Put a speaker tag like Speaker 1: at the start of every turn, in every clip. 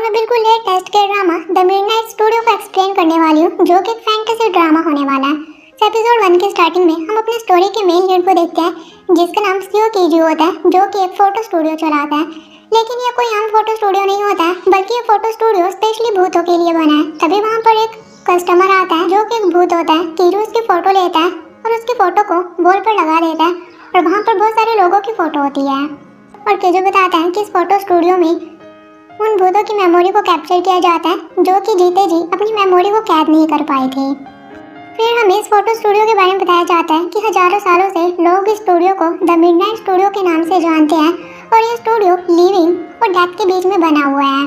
Speaker 1: मैं बिल्कुल लेटेस्ट के ड्रामा द मिडनाइट स्टूडियो को एक्सप्लेन करने वाली हूँ, जो कि एक फैंटेसी ड्रामा होने वाला है। तो एपिसोड 1 के स्टार्टिंग में हम अपनी स्टोरी के मेन लीड को देखते हैं, जिसका नाम सीओ कीजू होता है, जो कि एक फोटो स्टूडियो चलाता है। लेकिन ये कोई आम फोटो स्टूडियो नहीं होता है, बल्कि ये फोटो स्टूडियो स्पेशली भूतों के लिए बना है। तभी वहाँ पर एक कस्टमर आता है, जो कि एक भूत होता है। कीजू उसकी फोटो लेता है और उसकी फोटो को वॉल पर लगा देता है, और वहाँ पर बहुत सारे लोगों की फोटो होती है। और कीजू बताता है कि इस फोटो स्टूडियो में उन भूतों की मेमोरी को कैप्चर किया जाता है, जो कि जीते जी अपनी मेमोरी को कैद नहीं कर पाई थी। फिर हमें इस फोटो स्टूडियो के बारे में बताया जाता है कि हजारों सालों से लोग इस स्टूडियो को द मिडनाइट स्टूडियो के नाम से जानते हैं, और ये स्टूडियो लिविंग और डेथ के बीच में बना हुआ है।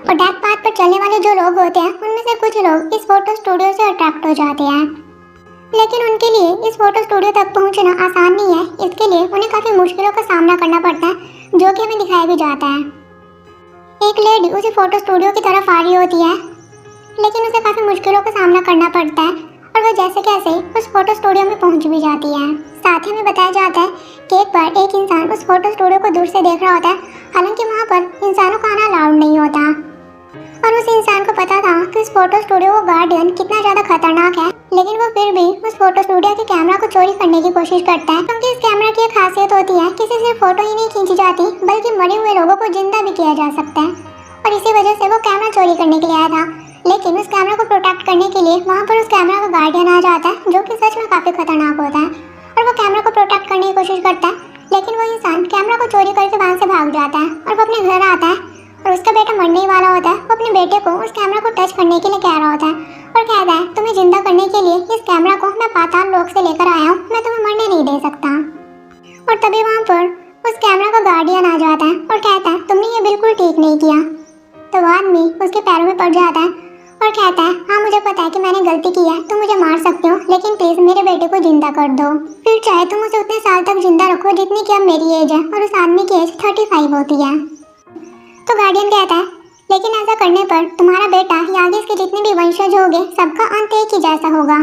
Speaker 1: और डेथ पाथ पर चलने वाले जो लोग होते हैं, उनमें से कुछ लोग इस फोटो स्टूडियो से अट्रैक्ट हो जाते हैं, लेकिन उनके लिए इस फोटो स्टूडियो तक पहुंचना आसान नहीं है। इसके लिए उन्हें काफ़ी मुश्किलों का सामना करना पड़ता है, जो कि हमें दिखाया भी जाता है। एक लेडी उसी फोटो स्टूडियो की तरफ आ रही होती है, लेकिन उसे काफ़ी मुश्किलों का सामना करना पड़ता है, और वह जैसे कैसे उस फोटो स्टूडियो में पहुंच भी जाती है। साथ ही में बताया जाता है कि एक बार एक इंसान उस फोटो स्टूडियो को दूर से देख रहा होता है, हालांकि वहाँ पर इंसानों का आना अलाउड नहीं होता। और उस इंसान को पता था कि उस फोटो स्टूडियो का गार्डियन कितना ज़्यादा खतरनाक है, लेकिन वो फिर भी उस फोटो स्टूडियो के कैमरा को चोरी करने की कोशिश करता है, क्योंकि इस कैमरा की एक खासियत होती है कि इससे सिर्फ फोटो ही नहीं खींची जाती, बल्कि मरे हुए लोगों को जिंदा भी किया जा सकता है। और इसी वजह से वो कैमरा चोरी करने के लिए आया था। लेकिन उस कैमरा को प्रोटेक्ट करने के लिए वहाँ पर उस कैमरा का गार्डियन आ जाता है, जो कि सच में काफ़ी खतरनाक होता है। और वो कैमरा को प्रोटेक्ट करने की कोशिश करता है, लेकिन वो इंसान कैमरा को चोरी करके वहाँ से भाग जाता है, और वो अपने घर आता है। और उसका बेटा मरने ही वाला होता है। वो अपने बेटे को उस कैमरा को टच करने के लिए कह रहा होता है, और कहता है, तुम्हें जिंदा करने के लिए इस कैमरा को मैं पाताल लोक से लेकर आया हूँ, मैं तुम्हें मरने नहीं दे सकता। और तभी वहाँ पर उस कैमरा का गार्डियन आ जाता है और कहता है, तुमने ये बिल्कुल ठीक नहीं किया। तो वो आदमी उसके पैरों में पड़ जाता है और कहता है, हाँ मुझे पता है कि मैंने गलती की है, तुम मुझे मार सकते हो, लेकिन प्लीज मेरे बेटे को जिंदा कर दो। फिर चाहे तुम उसे उतने साल तक जिंदा रखो जितनी कि अब मेरी एज है, और उस आदमी की एज 35 होती है। तो गार्डियन कहता है, लेकिन ऐसा करने पर तुम्हारा बेटा या आगे इसके जितने भी वंशज होंगे, सबका अंत एक ही जैसा होगा,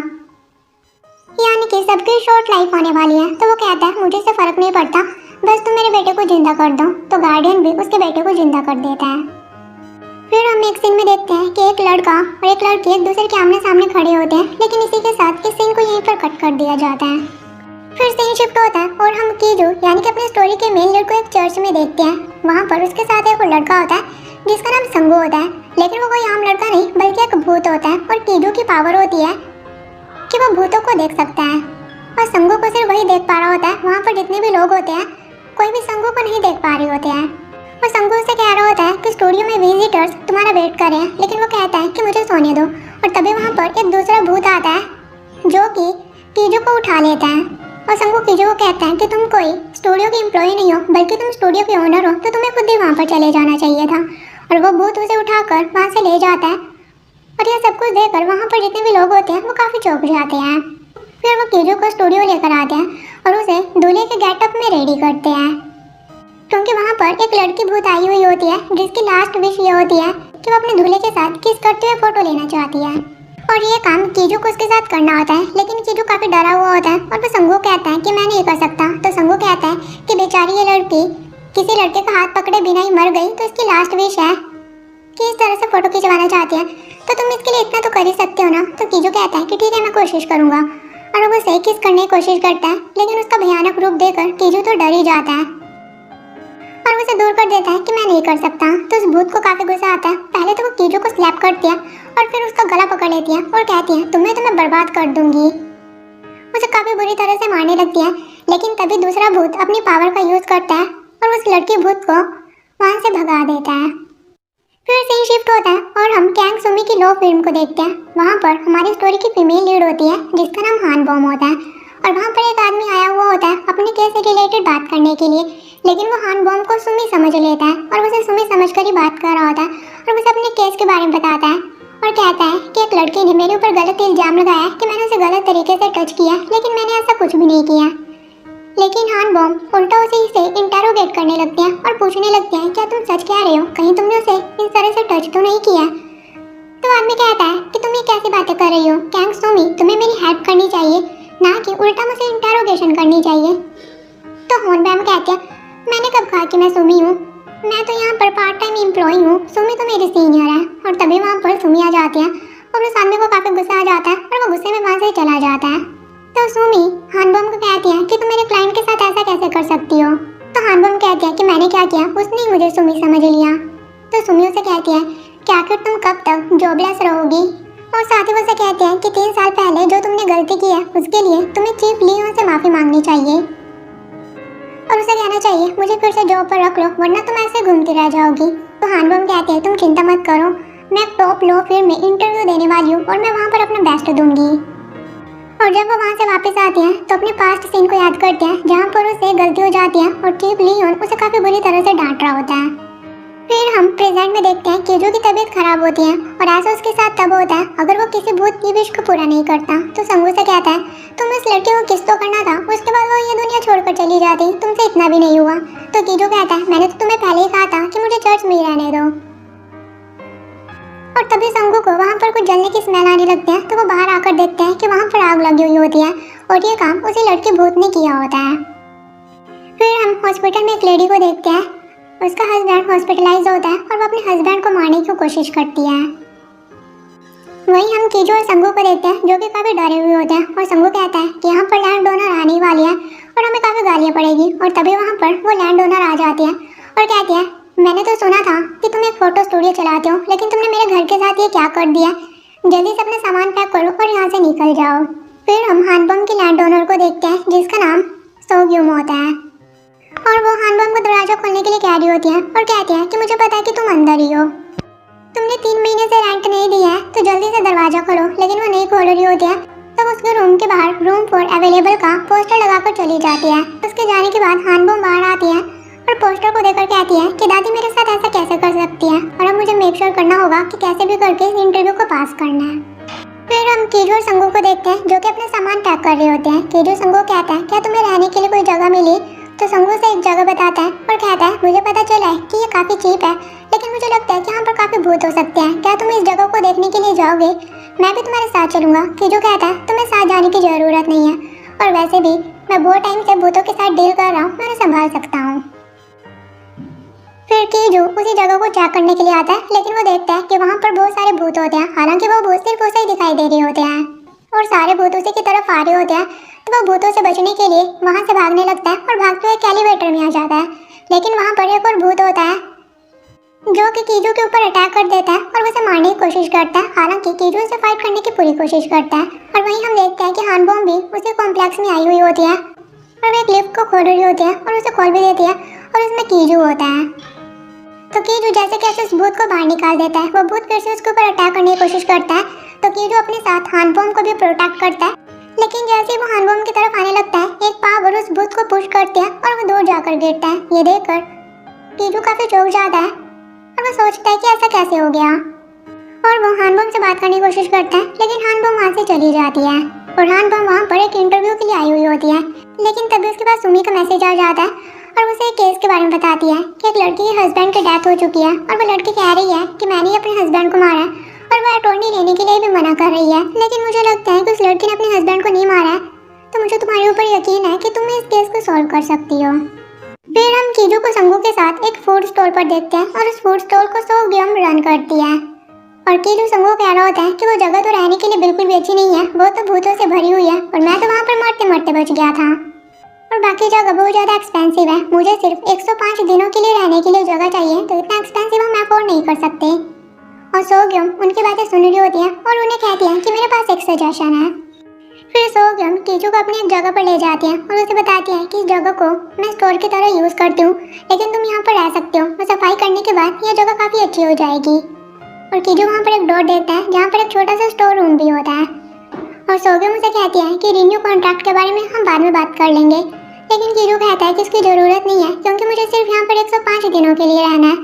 Speaker 1: यानी कि सबकी शॉर्ट लाइफ होने वाली है। तो वो कहता है, मुझे इससे फर्क नहीं पड़ता, बस तुम मेरे बेटे को जिंदा कर दो। तो गार्डियन भी उसके बेटे को जिंदा कर देता है। फिर हम एक सीन में देखते हैं कि एक लड़का और एक लड़की एक दूसरे के आमने सामने खड़े होते हैं, लेकिन इसी के साथ इस सीन को यहीं पर कट कर दिया जाता है। फिर सीन शिफ्ट होता है और हम कीजू यानी कि अपनी स्टोरी के मेन लीड को एक चर्च में देखते हैं। वहाँ पर उसके साथ एक लड़का होता है, जिसका नाम संगू होता है, लेकिन वो कोई आम लड़का नहीं, बल्कि एक भूत होता है। और कीजू की पावर होती है कि वो भूतों को देख सकता है, और संगू को सिर्फ वही देख पा रहा होता है। वहाँ पर जितने भी लोग होते हैं, कोई भी संगू को नहीं देख पा रहे होते हैं। और संगू से कह रहा होता है कि स्टूडियो में विजिटर्स तुम्हारा वेट कर रहे हैं, लेकिन वो कहता है कि मुझे सोने दो। और तभी वहाँ पर एक दूसरा भूत आता है, जो कि कीजू को उठा लेता है। और संगू कीजू को कहता है कि तुम कोई स्टूडियो की एम्प्लॉय नहीं हो, बल्कि तुम स्टूडियो के ओनर हो, तो तुम्हें खुद ही वहाँ पर चले जाना चाहिए था। और वो भूत उसे उठाकर वहाँ से ले जाता है, और यह सब कुछ देखकर वहाँ पर जितने भी लोग होते हैं, वो काफ़ी चौंक जाते हैं। फिर वो कीजू को स्टूडियो लेकर आते हैं और उसे दूल्हे के गेटअप में रेडी करते हैं, क्योंकि वहाँ पर एक लड़की भूत आई हुई होती है, जिसकी लास्ट विश ये होती है कि वो अपने दूल्हे के साथ किस करते हुए फोटो लेना चाहती है। और ये काम कीजू को उसके साथ करना होता है, लेकिन कीजू काफ़ी डरा हुआ होता है, और वो संगू कहता है कि मैं नहीं कर सकता। तो संगू कहता है कि बेचारी ये लड़की किसी लड़के का हाथ पकड़े बिना ही मर गई, तो इसकी लास्ट विश है कि इस तरह से फोटो खिंचवाना चाहती है, तो तुम इसके लिए इतना तो कर ही सकते हो ना। तो कीजू कहता है कि ठीक है, मैं कोशिश करूँगा। और वो उसे किस करने की कोशिश करता है, लेकिन उसका भयानक रूप देखकर कीजू तो डर ही जाता है और उसे दूर कर देता है कि मैं नहीं कर सकता। तो उस भूत को काफ़ी गुस्सा आता है। पहले तो वो कीजू को स्लैप करती है, और फिर उसका गला पकड़ लेती है और कहती है, तुम्हें तो मैं बर्बाद कर दूंगी। उसे काफ़ी बुरी तरह से मारने लगती है, लेकिन तभी दूसरा भूत अपनी पावर का यूज़ करता है और उस लड़की भूत को वहाँ से भगा देता है। फिर सीन शिफ्ट होता है और हम कैंग सुमी की लो फिल्म को देखते हैं। वहाँ पर हमारी स्टोरी की फीमेल लीड होती है, जिसका नाम हान बॉम होता है। और वहाँ पर एक आदमी आया हुआ होता है अपने केस से रिलेटेड बात करने के लिए, लेकिन वो हान बॉम को सुमी समझ लेता है और उसे सुमी समझकर ही बात कर रहा होता है, और उसे अपने केस के बारे में बताता है और कहता है कि एक लड़की ने मेरे ऊपर गलत इल्जाम लगाया कि मैंने उसे गलत तरीके से टच किया, लेकिन मैंने ऐसा कुछ भी नहीं किया। लेकिन हान बॉम उल्टा उसे इंटरोगेट करने लगते हैं और पूछने लगते हैं, क्या तुम सच कह रहे हो, कहीं तुमने उसे इस तरह से टच तो नहीं किया। तो आदमी कहता है कि तुम ये कैसी बातें कर रही हो, कैंग सुमी, तुम्हें मेरी हेल्प करनी चाहिए, ना कि उल्टा मुझे इंटरोगेशन करनी चाहिए। तो होन बैम कहते हैं, मैंने कब कहा कि मैं सुमी हूँ, मैं तो यहाँ पर पार्ट टाइम टाइम एम्प्लॉई हूँ, सुमी तो मेरी सीनियर है। और तभी वहाँ पर सुमी आ जाती है और उस आदमी को काफी गुस्सा आ जाता है और वो गुस्से में वहाँ से चला जाता है। तो सुमी हानबम को कहती है कि तुम मेरे क्लाइंट के साथ ऐसा कैसे कर सकती हो। तो हानबम कहती है कि मैंने क्या किया, उसने ही मुझे सुमी समझ लिया। तो सुमी उसे कहती है कि आखिर तुम कब तक जॉबलेस रहोगी। और साथ ही वो उसे कहते हैं कि 3 साल पहले जो तुमने गलती की है उसके लिए तुम्हें चीफ लियोन से माफी मांगनी चाहिए और उसे कहना चाहिए मुझे फिर से जॉब पर रख लो वरना तुम ऐसे घूमती रह जाओगी। तो हानबम कहते हैं तुम चिंता मत करो, मैं टॉप लॉ फर्म में इंटरव्यू देने वाली हूँ और मैं वहाँ पर अपना बेस्ट दूंगी। और जब वो वहाँ से वापस आती हैं तो अपने पास्ट सीन को याद करते हैं जहाँ पर उसे गलती हो जाती है और चीफ लियोन उसे काफी बुरी तरह से डांट रहा होता है। फिर हम प्रेजेंट में देखते हैं केजू की तबीयत खराब होती है और ऐसा उसके साथ तब होता है अगर वो किसी भूत की विश को पूरा नहीं करता। तो संगू से कहता है तुम इस लड़के को किस तो करना था, उसके बाद वो ये दुनिया छोड़कर चली जाती, तुमसे इतना भी नहीं हुआ। तो केजू कहता है मैंने तो तुम्हें पहले ही कहा था कि मुझे चर्च में ही रहने दो। और तभी संगू को वहाँ पर कुछ जलने की स्मेल आने लगती है तो वो बाहर आकर देखते हैं कि वहाँ पर आग लगी हुई होती है और ये काम उसी लड़के भूत ने किया होता है। फिर हम हॉस्पिटल में एक लेडी को देखते हैं, उसका हस्बैंड हॉस्पिटलाइज होता है और वो अपने हस्बैंड को मारने की कोशिश करती है। वहीं हम कीजू और संगू को देखते हैं जो कि काफी डरे हुए होते हैं और संगू कहता है कि यहाँ पर लैंड डोनर आने वाली है और हमें काफी गालियाँ पड़ेगी। और तभी वहाँ पर वो लैंड डोनर आ जाती है और कहती है मैंने तो सुना था कि तुम एक फोटो स्टूडियो चलाते हो, लेकिन तुमने मेरे घर के साथ ये क्या कर दिया, जल्दी से अपना सामान पैक करो और यहाँ से निकल जाओ। फिर हम हानबम की लैंड डोनर को देखते हैं जिसका नाम सोग्युम होता है और वो हानबम को दरवाजा खोलने के लिए कह रही होती है और कहती है कि मुझे पता है कि तुम अंदर ही हो, तुमने 3 महीने से रेंट नहीं दिया है तो जल्दी से दरवाजा खोलो। लेकिन वो नहीं खोल रही होती है तब उसके रूम के बाहर रूम फॉर अवेलेबल का पोस्टर लगाकर चली जाती है। उसके जाने के बाद हानबम बाहर आती है और पोस्टर को देखकर कहती है कि दादी मेरे साथ ऐसा कैसे कर सकती है और अब मुझे मेक श्योर करना होगा कि कैसे भी करके इस इंटरव्यू को पास करना है। फिर हम केजू और संगू को देखते हैं जो कि अपना सामान पैक कर रहे होते हैं। केजू संगू कहता है क्या तुम्हें रहने के लिए कोई जगह मिली। तो संगू से एक जगह बताता है और कहता है मुझे पता चला है कि ये काफी चीप है, लेकिन मुझे लगता है कि यहाँ पर काफी भूत हो सकते हैं, क्या तुम इस जगह को देखने के लिए जाओगे, मैं भी तुम्हारे साथ चलूंगा। केजू कहता है तुम्हें साथ जाने की जरूरत नहीं है और वैसे भी मैं बहुत टाइम से भूतों के साथ डील कर रहा हूँ, मैं उन्हें संभाल सकता हूँ। फिर केजू उसी जगह को चेक करने के लिए आता है, लेकिन वो देखता है कि वहाँ पर बहुत सारे भूत होते हैं। हालांकि वो भूत सिर्फ उसे ही दिखाई दे रहे होते हैं और सारे भूत उसी की तरफ आ रहे होते हैं। तो वो भूतों से बचने के लिए वहाँ से भागने लगता है और भागते हुए एक एलिवेटर में आ जाता है। लेकिन वहाँ पर एक और भूत होता है जो कि केजू के ऊपर अटैक कर देता है और उसे मारने की कोशिश करता है। हालांकि केजू से फाइट करने की पूरी कोशिश करता है। और वहीं हम देखते हैं कि हानबम भी उसी कॉम्प्लेक्स में आई हुई होती है और वो एक लिफ्ट को खोल रही होती है और उसे खोल भी देती है और उसमें केजू होता है। तो केजू जैसे कैसे उस भूत को बाहर निकाल देता है। वो भूत फिर से उसके ऊपर अटैक करने की कोशिश करता है तो केजू अपने साथ हानबम को भी प्रोटेक्ट करता है। लेकिन जैसे ही वो हानबम की तरफ आने लगता है एक पावर उस भूत को पुश करती है और वो दूर जाकर गिरता है। ये देखकर केजू काफी चौंक जाता है और वो सोचता है कि ऐसा कैसे हो गया और वो हानबम से बात करने की कोशिश करता है, लेकिन हानबम वहाँ से चली जाती है और हानबम वहाँ पर एक इंटरव्यू के लिए आई हुई होती है। लेकिन तभी उसके पास सुमी का मैसेज आ जाता है और उसे एक केस के बारे में बताती है कि एक लड़की के हस्बैंड की डेथ हो चुकी है और वो लड़की कह रही है कि मैंने ही अपने हस्बैंड को मारा है और वो अटॉर्नी लेने के लिए भी मना कर रही है। लेकिन मुझे लगता है कि उस लड़की ने अपने हस्बैंड को नहीं मारा है, तो मुझे तुम्हारे ऊपर यकीन है कि तुम इस केस को सॉल्व कर सकती हो। फिर हम केजू को संगू के साथ एक फूड स्टॉल पर देखते हैं और उस फूड स्टॉल को सोग्युम रन करती है और केजू संगू कह रहा होता है कि वो जगह तो रहने के लिए बिल्कुल भी अच्छी नहीं है, वो तो भूतों से भरी हुई है और मैं तो वहाँ पर मरते मरते बच गया था और बाकी जगह बहुत ज़्यादा एक्सपेंसिव है, मुझे सिर्फ 105 दिनों के लिए रहने के लिए जगह चाहिए, तो इतना एक्सपेंसिव हम अफोर्ड नहीं कर सकते। और सोग्युम उनकी बातें सुन रही होती है और उन्हें कहती है कि मेरे पास एक सजेशन है। फिर सोग्युम केजू को अपनी एक जगह पर ले जाती है और उसे बताती है कि इस जगह को मैं स्टोर की तरह यूज़ करती हूँ, लेकिन तुम यहाँ पर रह सकते हो और सफाई करने के बाद यह जगह काफ़ी अच्छी हो जाएगी। और केजू वहाँ पर एक डोर देखता है जहाँ पर एक छोटा सा स्टोर रूम भी होता है और सोग्युम उसे कहती है कि रिन्यू कॉन्ट्रैक्ट के बारे में हम बाद में बात कर लेंगे। लेकिन केजू कहता है कि इसकी ज़रूरत नहीं है क्योंकि मुझे सिर्फ यहाँ पर 105 दिनों के लिए रहना है।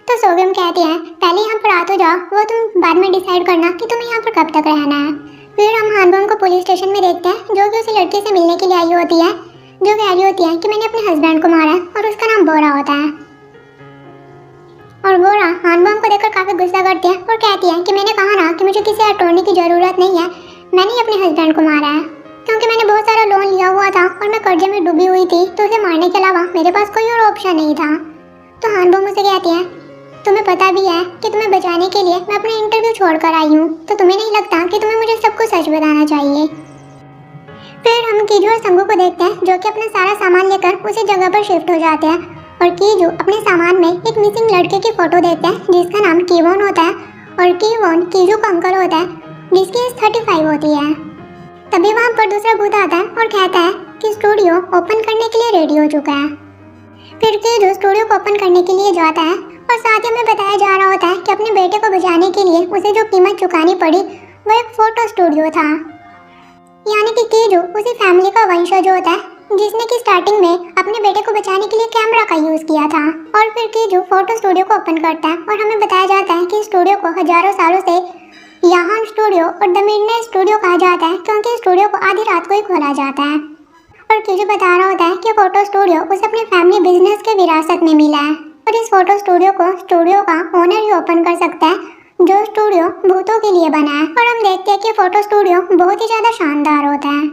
Speaker 1: तो सोग्युम कहती है पहले यहाँ पर आ तो जाओ, वो तुम बाद में डिसाइड करना कि तुम्हें यहाँ पर कब तक रहना है। फिर हम हानबम को पुलिस स्टेशन में देखते हैं जो कि उसी लड़की से मिलने के लिए आई होती है जो कह रही होती है कि मैंने अपने हस्बैंड को मारा है और उसका नाम बोरा होता है। और बोरा हानबम को देखकर काफ़ी गुस्सा करती है और कहती है कि मैंने कहा ना कि मुझे किसी अटॉर्नी की ज़रूरत नहीं है, मैंने ही अपने हस्बैंड को मारा है क्योंकि मैंने बहुत सारा लोन लिया हुआ था और मैं कर्जे में डूबी हुई थी, तो उसे मारने के अलावा मेरे पास कोई और ऑप्शन नहीं था। तो हानबम उसे कहती है तुम्हें पता भी है कि तुम्हें बचाने के लिए मैं अपना इंटरव्यू छोड़कर आई हूँ, तो तुम्हें नहीं लगता कि तुम्हें मुझे सब कुछ सच बताना चाहिए? फिर हम कीजू और संगू को देखते हैं जो कि अपना सारा सामान लेकर उसी जगह पर शिफ्ट हो जाते हैं और कीजू अपने सामान में एक मिसिंग लड़के की फोटो देखते हैं जिसका नाम कीवोन होता है और कीवोन कीजू का अंकल होता है जिसकी एज 35 होती है। तभी वहाँ पर दूसरा भूत आता है और कहता है कि स्टूडियो ओपन करने के लिए रेडी हो चुका है। फिर कीजू स्टूडियो को ओपन करने के लिए जाता है और साथ ही हमें बताया जा रहा होता है कि अपने बेटे को बचाने के लिए उसे जो कीमत चुकानी पड़ी वो एक फोटो स्टूडियो था, यानी कि कीजू उसी फैमिली का वंशज होता है जिसने कि स्टार्टिंग में अपने बेटे को बचाने के लिए कैमरा का यूज किया था। और फिर कीजू फोटो स्टूडियो को ओपन करता है और हमें बताया जाता है कि स्टूडियो को हजारों सालों से याहान स्टूडियो और द मिडनाइट स्टूडियो कहा जाता है क्योंकि स्टूडियो को आधी रात को ही खोला जाता है। और कीजू बता रहा होता है कि फोटो स्टूडियो उसे अपने फैमिली बिजनेस के विरासत में मिला है और इस फोटो स्टूडियो को स्टूडियो का ओनर ही ओपन कर सकता है जो स्टूडियो भूतों के लिए बना है। और हम देखते हैं कि फोटो स्टूडियो बहुत ही ज्यादा शानदार होता है।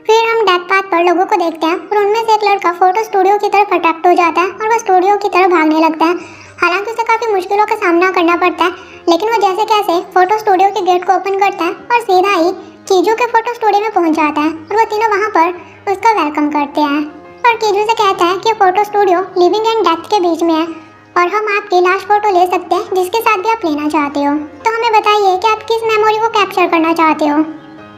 Speaker 1: फिर हम डेथ पाथ पर लोगों को देखते हैं और उनमें से एक लड़का फोटो स्टूडियो की तरफ अट्रैक्ट हो जाता है और वह स्टूडियो की तरफ भागने लगता है। हालांकि उसे काफी मुश्किलों का सामना करना पड़ता है, लेकिन वो जैसे कैसे फोटो स्टूडियो के गेट को ओपन करता है और सीधा ही कीजू के फोटो स्टूडियो में पहुंच जाता है और वो तीनों वहाँ पर उसका वेलकम करते हैं। और कीजू से कहता है कि photo studio living and death के बीच में है और हम आपकी लास्ट फोटो ले सकते हैं जिसके साथ भी आप लेना चाहते हो, तो हमें बताइए कि आप किस मेमोरी को कैप्चर करना चाहते हो।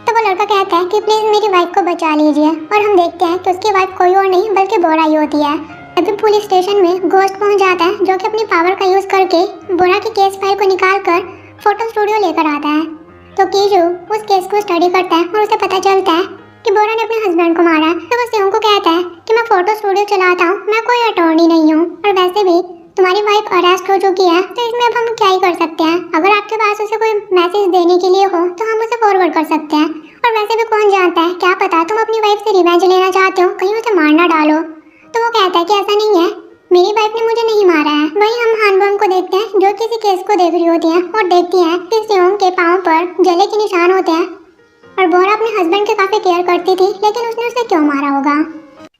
Speaker 1: तो वो लड़का कहता है कि प्लीज मेरी वाइफ को बचा लीजिए और हम देखते हैं कि उसकी वाइफ कोई और नहीं बल्कि बोरा ही होती है। अभी पुलिस स्टेशन में घोस्ट पहुंच जाता है जो कि अपनी पावर का यूज करके बोरा की केस फाइल को निकाल कर फोटो स्टूडियो लेकर आता है। तो कीजू उस केस को स्टडी करता है और उसे पता चलता है कि बोरा ने अपने हस्बैंड को मारा है। तो वो सियोंग को कहता है कि मैं फोटो स्टूडियो चलाता हूँ, मैं कोई अटॉर्नी नहीं हूँ और वैसे भी तुम्हारी वाइफ अरेस्ट हो चुकी है, तो इसमें अब हम क्या ही कर सकते हैं। अगर आपके पास उसे कोई मैसेज देने के लिए हो तो हम उसे फॉरवर्ड कर सकते हैं और वैसे भी कौन जानता है, क्या पता तुम अपनी वाइफ से रिवेंज लेना चाहते हो, कहीं उसे मार ना डालो। तो वो कहता है कि ऐसा नहीं है, मेरी वाइफ ने मुझे नहीं मारा है। वहीं हम हानबोम को देखते हैं जो किसी केस को देख रही होती है और देखती है कि सियोंग के पाँव पर जले के निशान होते हैं और बोरा अपने हस्बैंड की काफी केयर करती थी, लेकिन उसने उसे क्यों मारा होगा।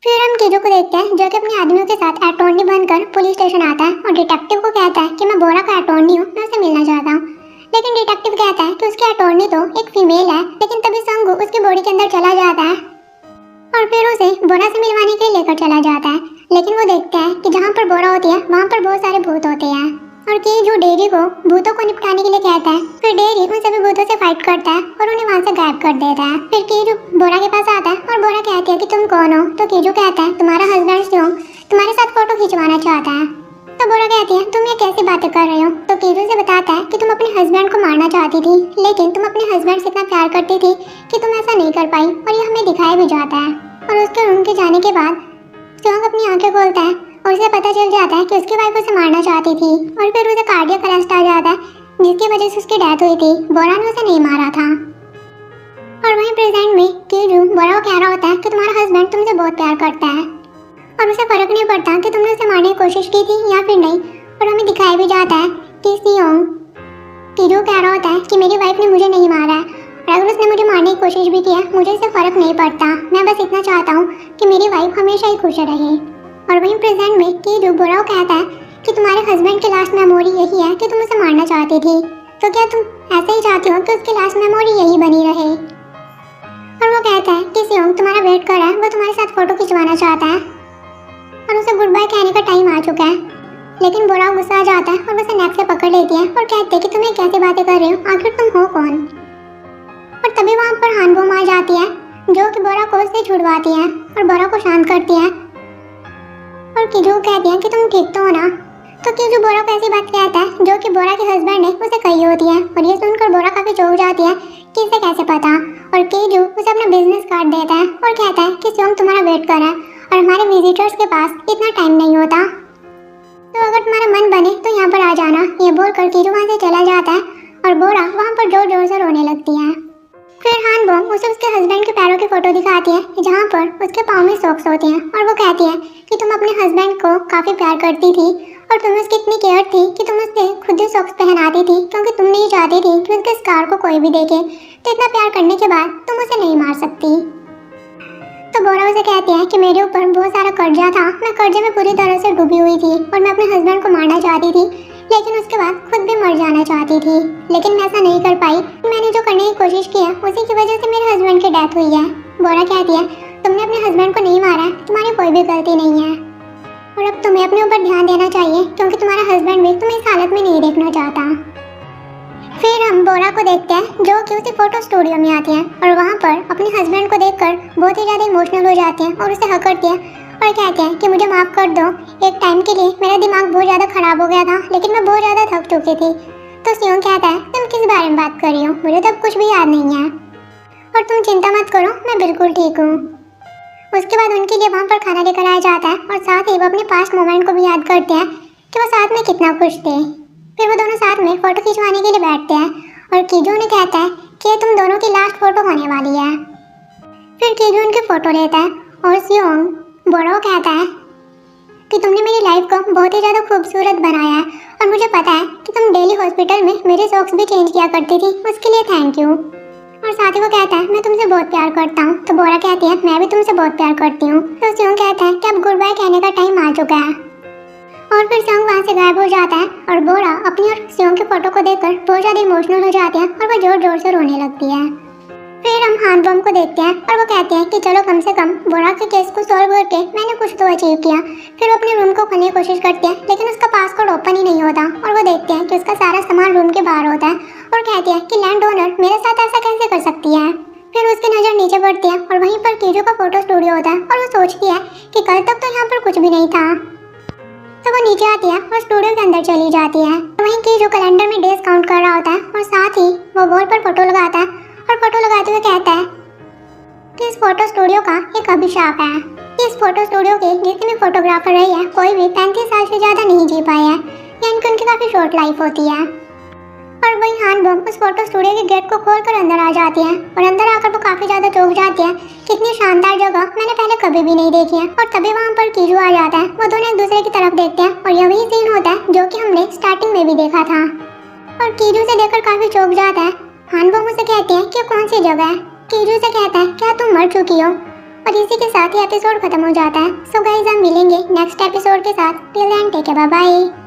Speaker 1: फिर हम कीजू को देखते हैं जो कि अपने आदमियों के साथ अटॉर्नी बनकर पुलिस स्टेशन आता है और डिटेक्टिव को कहता है कि मैं बोरा का अटॉर्नी हूँ, मैं उसे मिलना चाहता हूँ। लेकिन डिटेक्टिव कहता है कि उसकी अटॉर्नी तो एक फीमेल है। लेकिन तभी संगू उसकी बॉडी के अंदर चला जाता है और फिर उसे बोरा से मिलवाने के लिए लेकर चला जाता है। लेकिन वो देखता है कि जहाँ पर बोरा होती है वहाँ पर बहुत सारे भूत होते हैं और कीजू डेरी को भूतों को निपटाने के लिए कहता है। फिर डेरी उन सभी भूतों से फाइट करता है और उन्हें वहाँ से गायब कर देता है। फिर कीजू बोरा के पास आता है और बोरा कहती है कि तुम कौन हो। तो कीजू कहता है तुम्हारा हस्बैंड सियोंग तुम्हारे साथ फोटो खिंचवाना चाहता है। तो बोरा कहती है तुम ये कैसी बातें कर रहे हो। तो कीजू से बताता है कि तुम अपने हस्बैंड को मारना चाहती थी, लेकिन तुम अपने हस्बैंड से इतना प्यार करती थी कि तुम ऐसा नहीं कर पाई और ये हमें दिखाया भी जाता है। और उसके रूम के जाने के बाद सियोंग अपनी आंखें खोलता है और उसे पता चल जाता है कि उसकी वाइफ उसे मारना चाहती थी और फिर उसे कार्डियक अरेस्ट आ जाता है जिसकी वजह से उसकी डेथ हुई थी। बोरा ने उसे नहीं मारा था। और वहीं प्रेजेंट में कीजू बोरा को कह रहा होता है कि तुम्हारा हस्बैंड तुमसे बहुत प्यार करता है और उसे फर्क नहीं पड़ता कि तुमने उसे मारने की कोशिश की थी या फिर नहीं। और हमें दिखाया भी जाता है कि सियोंग कीजू कह रहा होता है कि मेरी वाइफ ने मुझे नहीं मारा है और अगर उसने मुझे मारने की कोशिश भी की है मुझे इससे फर्क नहीं पड़ता, मैं बस इतना चाहता हूँ कि मेरी वाइफ हमेशा ही खुश रहे। और वहीं प्रेजेंट में कीजू बोरा को कहता है कि तुम्हारे हस्बैंड की लास्ट मेमोरी यही है कि तुम उसे मारना चाहती थी, तो क्या तुम ऐसे ही चाहती हो कि उसकी लास्ट मेमोरी यही बनी रहे। और वो कहता है कि सियोंग तुम्हारा वेट कर रहा है, वो तुम्हारे साथ फोटो खिंचवाना चाहता है और उसे गुड बाय कहने का टाइम आ चुका है। लेकिन बोरा गुस्सा आ जाता है और वो उसे नेक से पकड़ लेती है और कहते हैं कि तुम ये कैसी बातें कर रहे हो, आखिर तुम हो कौन। और तभी वहाँ पर हानबोम आ जाती है जो कि बोरा को उससे छुड़वाती है और बोरा को शांत करती है और कीजू कहती है कि तुम ठीक तो हो ना। तो कीजू बोरा को ऐसी बात कहता है जो कि बोरा के हस्बैंड ने उसे कही होती है और ये सुनकर बोरा काफी चौंक जाती है कि इसे कैसे पता। और कीजू उसे अपना बिजनेस कार्ड देता है और कहता है कि सियोंग तुम्हारा वेट कर रहा है और हमारे विजिटर्स के पास इतना टाइम नहीं होता, तो अगर तुम्हारा मन बने तो यहाँ पर आ जाना। ये बोलकर कीजू वहाँ से चला जाता है और बोरा वहाँ पर जोर जोर से रोने लगती है। फिर हानबोम उसे उसके हस्बैंड के पैरों की फोटो दिखाती है जहाँ पर उसके पाँव में सॉक्स होते हैं और वो कहती है कि तुम अपने हस्बैंड को काफी प्यार करती थी और तुम्हें उसकी इतनी केयर थी कि तुम उससे खुद ही सॉक्स पहनाती थी क्योंकि तुम नहीं चाहती थी कि उसके स्कार को कोई भी देखे। तो इतना प्यार करने के बाद तुम उसे नहीं मार सकती। तो बोरा उसे कहती है कि मेरे ऊपर बहुत सारा कर्जा था, मैं कर्जे में पूरी तरह से डूबी हुई थी और मैं अपने हस्बैंड को मारना चाहती थी, लेकिन उसके बाद खुद भी मर जाना चाहती थी, लेकिन मैं ऐसा नहीं कर पाई। मैंने जो करने की कोशिश की है उसी की वजह से मेरे हस्बैंड की डेथ हुई है। बोरा कहती है तुमने अपने हस्बैंड को नहीं मारा है, तुम्हारी कोई भी गलती नहीं है और अब तुम्हें अपने ऊपर ध्यान देना चाहिए क्योंकि तुम्हारा हस्बैंड भी तुम्हें इस हालत में नहीं देखना चाहता। फिर हम बोरा को देखते हैं जो कि उसी फोटो स्टूडियो में आती है और वहाँ पर अपने हस्बैंड को देखकर बहुत ही ज़्यादा इमोशनल हो जाती है और उसे हक करती है और कहते हैं कि मुझे माफ़ कर दो, एक टाइम के लिए मेरा दिमाग बहुत ज़्यादा ख़राब हो गया था लेकिन मैं बहुत ज़्यादा थक चुकी थी। तो सियोंग कहता है तुम किस बारे में बात कर रही हो, मुझे तो अब कुछ भी याद नहीं है और तुम चिंता मत करो, मैं बिल्कुल ठीक हूँ। उसके बाद उनके लिए वहाँ पर खाना लेकर आया जाता है और साथ ही वो अपने पास्ट मोमेंट को भी याद करते हैं कि वो साथ में कितना खुश थे। फिर वो दोनों साथ में फ़ोटो खिंचवाने के लिए बैठते हैं और कीजू उन्हें कहता है कि तुम दोनों की लास्ट फ़ोटो होने वाली है। फिर कीजू उनकी फ़ोटो लेता है और सियोंग बोरा को कहता है कि तुमने मेरी लाइफ को बहुत ही ज़्यादा खूबसूरत बनाया है और मुझे पता है कि तुम डेली हॉस्पिटल में मेरे सॉक्स भी चेंज किया करती थी, उसके लिए थैंक यू। और साथ ही वो कहता है मैं तुमसे बहुत प्यार करता हूँ। तो बोरा कहती है मैं भी तुमसे बहुत प्यार करती हूँ। तो सियोंग कहता है कि अब गुड बाय कहने का टाइम आ चुका है और फिर सियोंग वहाँ से गायब हो जाता है और बोरा अपनी और सियोंग की फोटो को देखकर बहुत ज़्यादा इमोशनल हो जाती है और वो जोर जोर से रोने लगती है। फिर हम हान बम को देखते हैं और वो कहते हैं कि चलो कम से कम बोरा के केस को सॉल्व करके मैंने कुछ तो अचीव किया। फिर वो अपने रूम को खोलने की कोशिश करते हैं लेकिन उसका पासकोड ओपन ही नहीं होता और वो देखते हैं कि उसका सारा सामान रूम के बाहर होता है और कहते हैं कि लैंड ओनर मेरे साथ ऐसा कैसे कर सकती है। फिर उसकी नज़र नीचे पड़ती है और वहीं पर कीजू का फोटो स्टूडियो होता है और वो सोचती है कि कल तक तो यहाँ पर कुछ भी नहीं था। तो वो नीचे आती है और स्टूडियो के अंदर चली जाती है। वहीं कीजू कैलेंडर में डेज काउंट कर रहा होता है और साथ ही वो वॉल पर फोटो लगाता है और फोटो लगाते हुए कहता है कि इस फोटो स्टूडियो का एक अभिशाप है। इस फोटो स्टूडियो के जितने भी फोटोग्राफर रहे हैं कोई भी 35 साल से ज़्यादा नहीं जी पाए हैं, यानी कि उनकी काफ़ी शॉर्ट लाइफ होती है। और वही हान बम उस फोटो स्टूडियो के गेट को खोलकर अंदर आ जाती है और अंदर आकर वो काफ़ी ज़्यादा चौंक जाती है। कितनी शानदार जगह मैंने पहले कभी भी नहीं देखी है। और तभी वहाँ पर कीजू आ जाता है। वो दोनों एक दूसरे की तरफ देखते हैं और यह वही सीन होता है जो कि हमने स्टार्टिंग में भी देखा था। और कीजू से देखकर काफ़ी चौंक जाता है। हान बम उसे कहते हैं कि कौन सी जगह है। कीजू से कहता है क्या तुम मर चुकी हो। और इसी के साथ ही एपिसोड खत्म हो जाता है। सो गाइस हम मिलेंगे नेक्स्ट एपिसोड के साथ। Till then take care, bye bye.